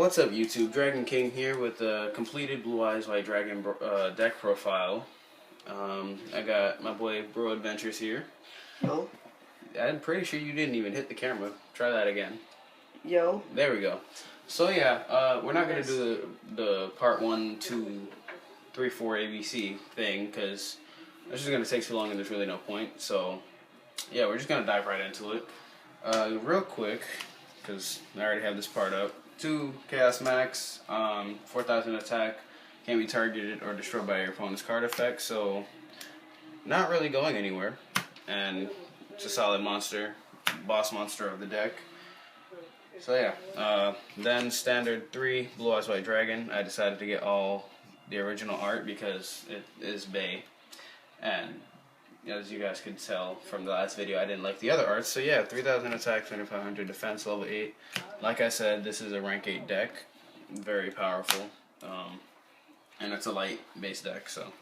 What's up, YouTube? Dragon King here with the completed Blue Eyes White Dragon deck profile. I got my boy Bro Adventures here. Yo. I'm pretty sure you didn't even hit the camera. Try that again. Yo. There we go. So yeah, we're not gonna do the part 1, 2, 3, 4 ABC thing because it's just gonna take too long and there's really no point. So yeah, we're just gonna dive right into it. Real quick, because I already have this part up. 2 Chaos Max, 4,000 attack, can't be targeted or destroyed by your opponent's card effect, so not really going anywhere. And it's a solid monster, boss monster of the deck. So yeah, then standard 3 Blue Eyes White Dragon. I decided to get all the original art because it is Bay, and as you guys could tell from the last video, I didn't like the other arts. So yeah, 3,000 attack, 2,500 defense, level 8. Like I said, this is a rank 8 deck. Very powerful. And it's a light base deck. So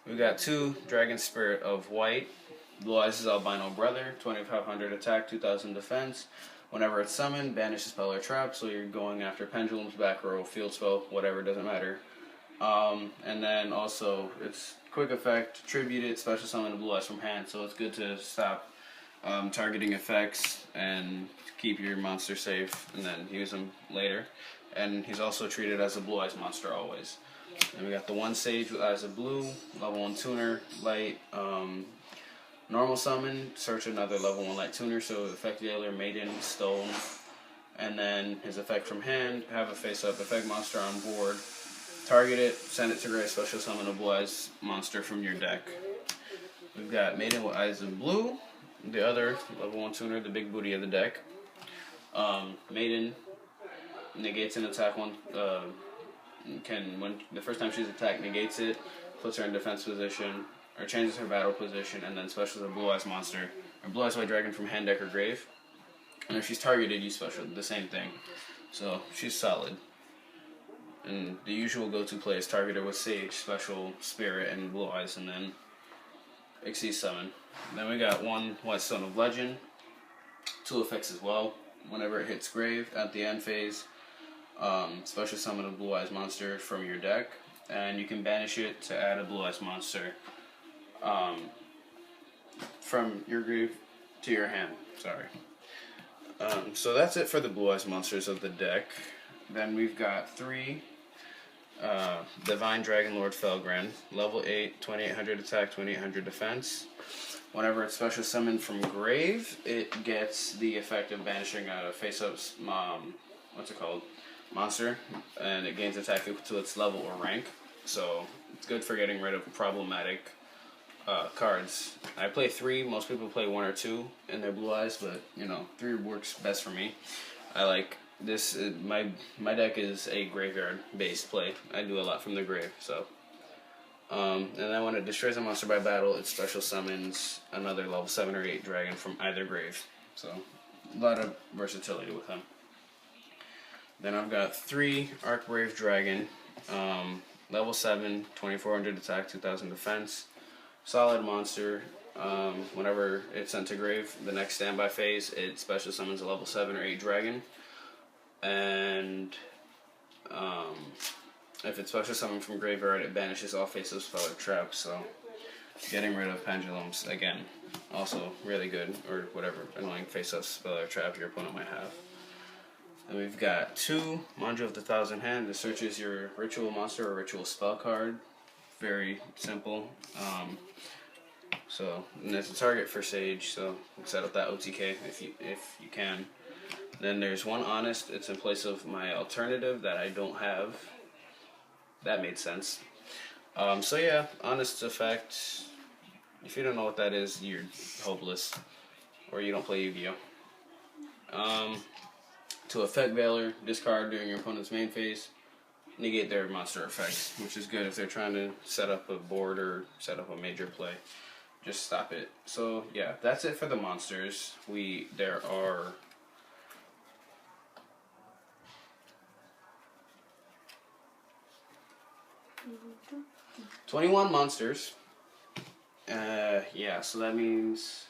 we got 2 Dragon Spirit of White. Blue Eyes' is Albino Brother, 2,500 attack, 2,000 defense. Whenever it's summoned, banish a spell or trap. So you're going after pendulums, back row, field spell, whatever, doesn't matter. And then also it's quick effect, tribute it, special summon the Blue Eyes from hand, so it's good to stop targeting effects and keep your monster safe and then use them later. And he's also treated as a Blue Eyes monster always. And we got the 1 Sage with Eyes of Blue, level 1 tuner, light, normal summon, search another level 1 light tuner, so effect dealer, maiden, stone, and then his effect from hand, have a face up effect monster on board. Target it, send it to grave, special summon a Blue Eyes monster from your deck. We've got Maiden with Eyes of Blue, the other level 1 tuner, the big booty of the deck. Maiden negates an attack when the first time she's attacked, negates it, puts her in defense position, or changes her battle position, and then specials a Blue Eyes monster, or Blue Eyes White Dragon from hand, deck, or grave. And if she's targeted, you special the same thing. So she's solid. And the usual go-to play is targeted with Sage, Special, Spirit, and Blue Eyes, and then Xyz Summon. Then we got 1 White Stone of Legend, 2 effects as well. Whenever it hits grave, at the end phase, Special Summon a Blue Eyes monster from your deck, and you can banish it to add a Blue Eyes monster from your grave to your hand. Sorry. So that's it for the Blue Eyes monsters of the deck. Then we've got 3 Divine Dragon Lord Felgren, level 8, 2,800 attack, 2,800 defense. Whenever it's special summoned from grave, it gets the effect of banishing a face-up, monster, and it gains attack equal to its level or rank. So it's good for getting rid of problematic cards. I play 3. Most people play 1 or 2 in their Blue Eyes, but you know, 3 works best for me. I like this. My deck is a graveyard based play. I do a lot from the grave. So and then when it destroys a monster by battle, it special summons another level 7 or 8 dragon from either grave. So a lot of versatility with him. Then I've got 3 Archbrave Dragon, level 7, 2,400 attack, 2,000 defense. Solid monster. Whenever it's sent to grave, the next standby phase, it special summons a level 7 or 8 dragon. And if it's special summoned from graveyard, it banishes all face-up spell or traps. So getting rid of pendulums, again, also really good, or whatever annoying face-up spell or trap your opponent might have. And we've got 2 Manju of the Thousand Hand. This searches your ritual monster or ritual spell card. Very simple. And there's a target for Sage, so set up that OTK if you can. Then there's 1 Honest. It's in place of my alternative that I don't have. That made sense. So yeah, Honest effect. If you don't know what that is, you're hopeless, or you don't play Yu-Gi-Oh. To effect Veiler, discard during your opponent's main phase. Negate their monster effects, which is good if they're trying to set up a board or set up a major play. Just stop it. So yeah, that's it for the monsters. There are 21 monsters. Yeah, so that means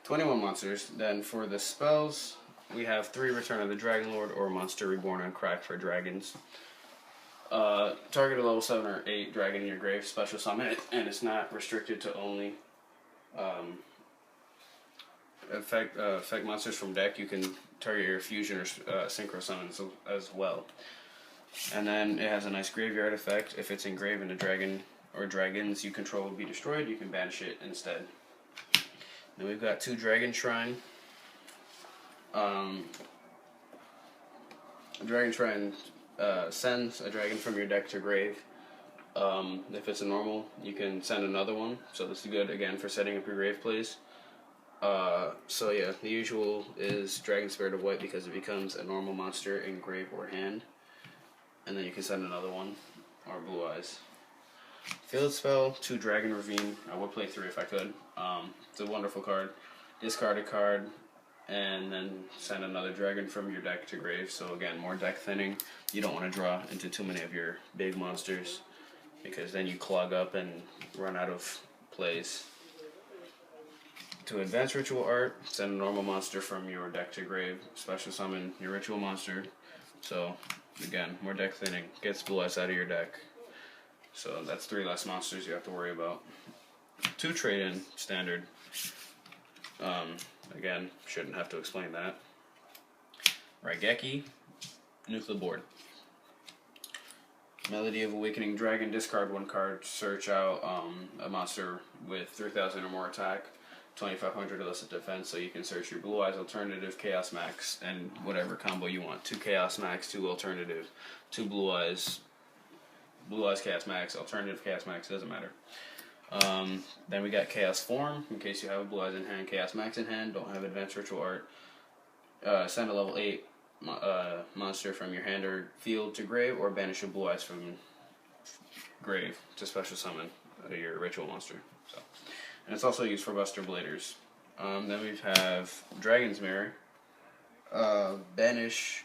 21 monsters. Then for the spells, we have 3 Return of the Dragon Lord or Monster Reborn on crack for dragons. Target a level 7 or 8 dragon in your grave, special summon it, and it's not restricted to only affect monsters from deck. You can target your fusion or synchro summons as well. And then it has a nice graveyard effect. If it's engraved and a dragon or dragons you control will be destroyed, you can banish it instead. Then we've got 2 Dragon Shrine. Dragon Shrine sends a dragon from your deck to grave. If it's a normal, you can send another one. So this is good again for setting up your grave plays. So yeah, the usual is Dragon Spirit of White because it becomes a normal monster in grave or hand. And then you can send another one, or Blue Eyes. Field Spell, 2 Dragon Ravine. I would play 3 if I could. It's a wonderful card. Discard a card, and then send another dragon from your deck to grave. So again, more deck thinning. You don't want to draw into too many of your big monsters, because then you clog up and run out of plays. To advance Ritual Art, send a normal monster from your deck to grave. Special summon your Ritual monster. So again, more deck thinning. Gets Blue Eyes out of your deck. So that's 3 less monsters you have to worry about. 2 trade-in, standard. Again, shouldn't have to explain that. Raigeki, Nuclear Board. Melody of Awakening Dragon, discard 1 card, search out a monster with 3,000 or more attack, 2,500 or less of defense, so you can search your Blue Eyes alternative, Chaos Max, and whatever combo you want. 2 Chaos Max, 2 alternative, 2 Blue Eyes, Chaos Max, alternative Chaos Max, doesn't matter. Then we got Chaos Form, in case you have a Blue Eyes in hand, Chaos Max in hand, don't have Advanced Ritual Art. Send a level 8 monster from your hand or field to grave, or banish a Blue Eyes from grave to special summon your Ritual monster. So, and it's also used for Buster Bladers. Then we have Dragon's Mirror. Banish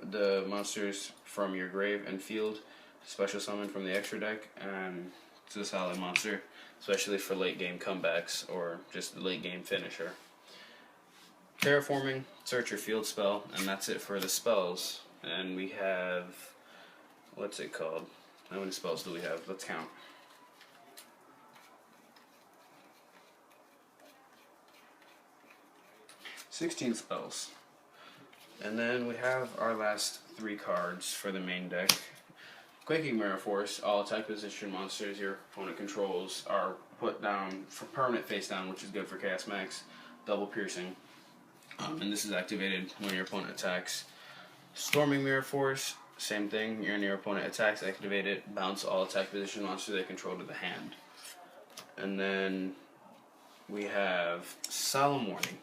the monsters from your grave and field, special summon from the extra deck, and it's a solid monster, especially for late game comebacks or just late game finisher. Terraforming, search your field spell, and that's it for the spells. And we have, what's it called? How many spells do we have? Let's count. 16 spells. And then we have our last 3 cards for the main deck. Quaking Mirror Force, all attack position monsters your opponent controls are put down for permanent face down, which is good for Chaos Max. Double Piercing. And this is activated when your opponent attacks. Storming Mirror Force, same thing. When your opponent attacks, activate it. Bounce all attack position monsters they control to the hand. And then we have Solemn Warning.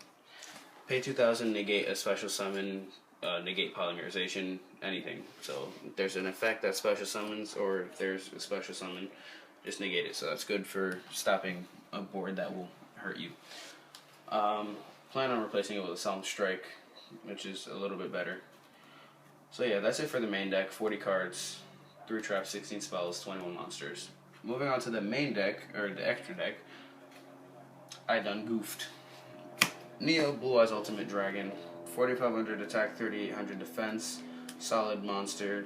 Pay 2,000, negate a special summon, negate polymerization, anything. So if there's an effect that special summons, or if there's a special summon, just negate it. So that's good for stopping a board that will hurt you. Plan on replacing it with a Solemn Strike, which is a little bit better. So yeah, that's it for the main deck. 40 cards, 3 traps, 16 spells, 21 monsters. Moving on to the main deck, or the extra deck, I done goofed. Neo, Blue Eyes Ultimate Dragon, 4,500 attack, 3,800 defense, solid monster,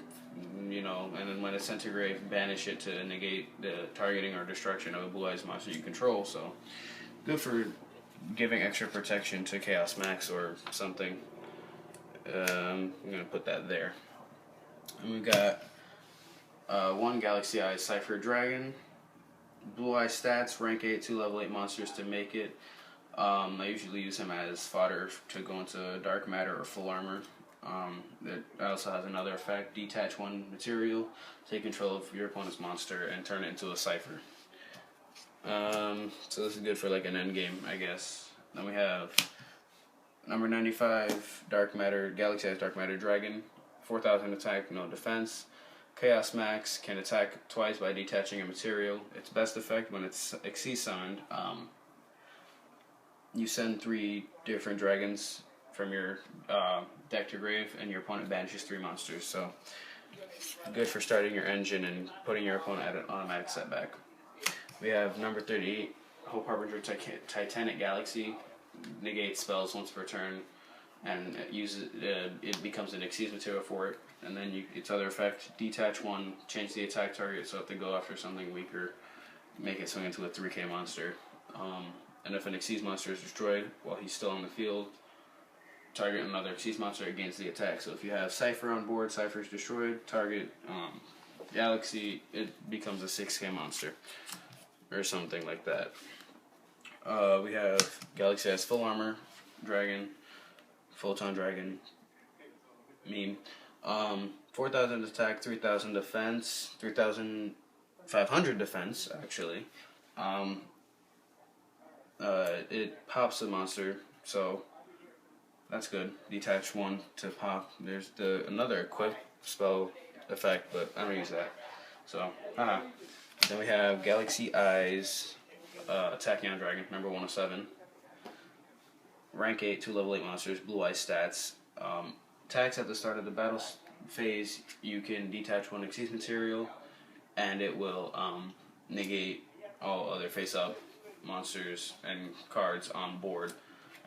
you know, and then when it's sent to grave, banish it to negate the targeting or destruction of a Blue Eyes monster you control, so good for giving extra protection to Chaos Max or something. I'm going to put that there. And we got 1 Galaxy Eyes Cypher Dragon, Blue Eye stats, rank 8, 2 level 8 monsters to make it. I usually use him as fodder to go into Dark Matter or Full Armor. It also has another effect, detach 1 material, take control of your opponent's monster, and turn it into a Cypher. So this is good for like an endgame, I guess. Then we have number 95, Dark Matter, Galaxy Eyes Dark Matter Dragon, 4,000 attack, no defense. Chaos Max can attack twice by detaching a material. Its best effect when it's Xyz summoned. You send 3 different dragons from your deck to grave, and your opponent banishes 3 monsters. So good for starting your engine and putting your opponent at an automatic setback. We have number 38, Hope Harbinger Titanic Galaxy. Negate spells once per turn. and it becomes an Xyz material for it. And then its other effect: detach one, change the attack target, so if they go after something weaker, make it swing into a 3K monster. And if an Xyz monster is destroyed while he's still on the field, target another Xyz monster against the attack. So if you have Cypher on board, Cypher is destroyed, target Galaxy, it becomes a 6K monster. Or something like that. We have Galaxy has full armor, dragon, photon dragon, meme. 4,000 attack, 3,000 defense, 3,500 defense, actually. It pops the monster, so that's good. Detach one to pop. There's another equip spell effect, but I don't use that. So, Then we have Galaxy Eyes, Tachyon Dragon, number 107. Rank 8, 2 level 8 monsters, Blue Eyes stats. Attacks at the start of the battle phase, you can detach one Xyz material, and it will negate all other face-up monsters and cards on board.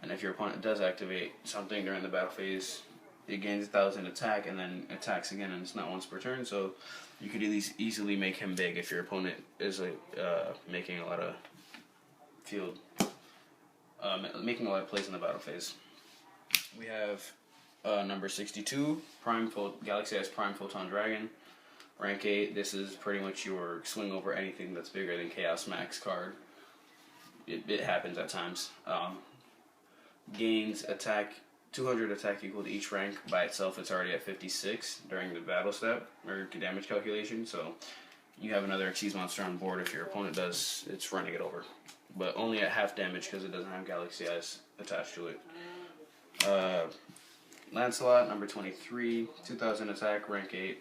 And if your opponent does activate something during the battle phase, it gains 1,000 attack and then attacks again, and it's not once per turn, so you could at least easily make him big if your opponent is making a lot of field, making a lot of plays in the battle phase. We have number 62, Galaxy has Prime Photon Dragon, rank 8. This is pretty much your swing over anything that's bigger than Chaos Max card. It happens at times. Gains attack, 200 attack equal to each rank. By itself, it's already at 56 during the battle step, or damage calculation, so you have another Xyz monster on board. If your opponent does, it's running it over. But only at half damage because it doesn't have Galaxy Eyes attached to it. Lancelot, number 23, 2,000 attack, rank 8.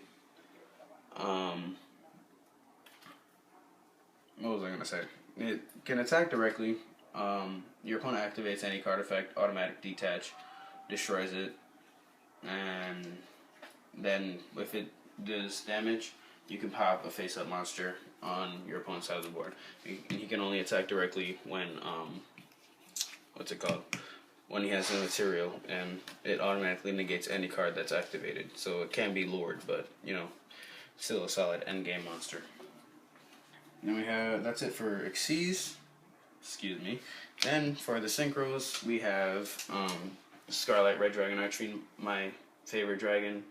What was I going to say? It can attack directly. Your opponent activates any card effect, automatic detach, destroys it, and then if it does damage, you can pop a face-up monster on your opponent's side of the board. He can only attack directly when, when he has a material, and it automatically negates any card that's activated. So it can be lured, but, still a solid endgame monster. Then that's it for Xyz. Excuse me. Then for the synchros, we have Scarlet Red Dragon Archery, my favorite dragon,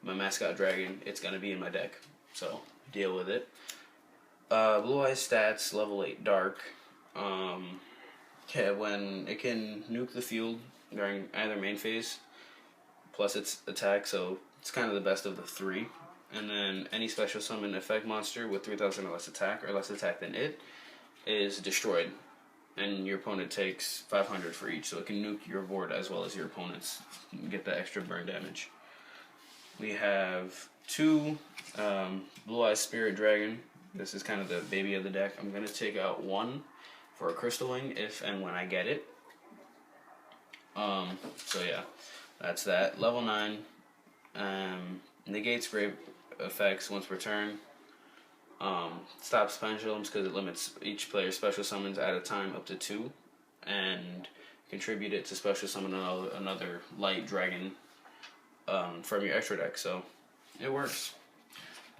my mascot dragon. It's gonna be in my deck, so deal with it. Blue Eyes stats, level 8 Dark. When it can nuke the field during either main phase, plus its attack, so it's kind of the best of the three. And then any special summon effect monster with 3,000 or less attack than it is destroyed. And your opponent takes 500 for each, so it can nuke your board as well as your opponent's. Get the extra burn damage. We have 2 Blue Eyes Spirit Dragon. This is kind of the baby of the deck. I'm going to take out 1 for a Crystal Wing if and when I get it. So yeah, that's that. Level 9. Negates grave effects once per turn. Stops pendulums because it limits each player's special summons at a time up to 2, and contribute it to special summon another light dragon from your extra deck, so it works.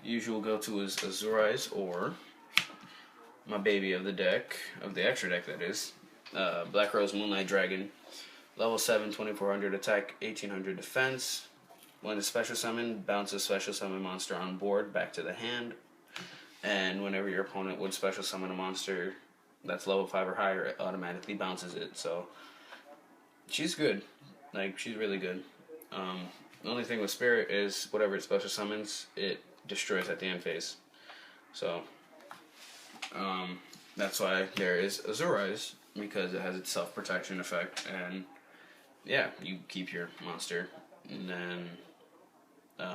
Usual go-to is Azure Eyes, or my baby of the deck, of the extra deck that is, Black Rose Moonlight Dragon, level 7, 2,400 attack, 1,800 defense. When it's special summon, bounce a special summon monster on board back to the hand. And whenever your opponent would special summon a monster that's level 5 or higher, it automatically bounces it. So she's good. She's really good. The only thing with Spirit is whatever it special summons, it destroys at the end phase. So that's why there is Azure Eyes, because it has its self-protection effect. And yeah, you keep your monster. And then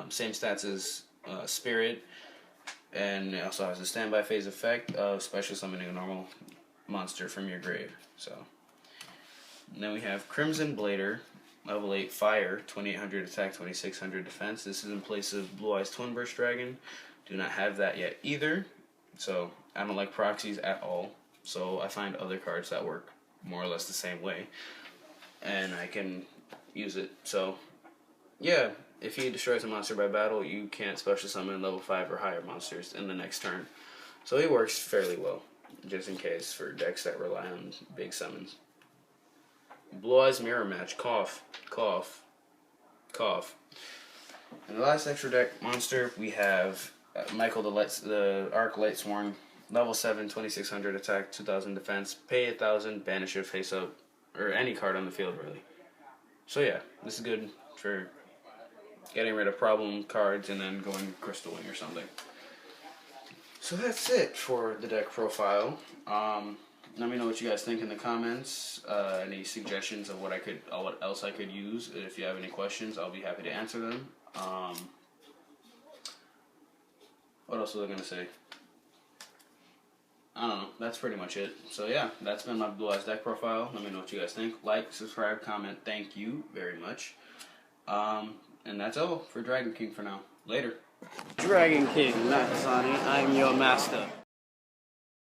same stats as Spirit. And it also has a standby phase effect of special summoning a normal monster from your grave. So, and then we have Crimson Blader, level 8 Fire, 2,800 attack, 2,600 defense. This is in place of Blue Eyes Twin Burst Dragon. Do not have that yet either. So I don't like proxies at all. So I find other cards that work more or less the same way, and I can use it. So, yeah, if he destroys a monster by battle, you can't special summon level 5 or higher monsters in the next turn. So he works fairly well, just in case for decks that rely on big summons. Blue Eyes Mirror Match, cough, cough, cough. And the last extra deck monster, we have Michael the Arc Lightsworn, level 7, 2600 attack, 2000 defense, pay 1000, banish it face up, or any card on the field really. So yeah, this is good for getting rid of problem cards and then going Crystal Wing or something. So that's it for the deck profile. Let me know what you guys think in the comments. Any suggestions of what else I could use. If you have any questions, I'll be happy to answer them. What else was I gonna say? I don't know. That's pretty much it. So yeah, that's been my Blue Eyes deck profile. Let me know what you guys think. Like, subscribe, comment. Thank you very much. And that's all for Dragon King for now. Later. Dragon King, not Sonny. I'm your master.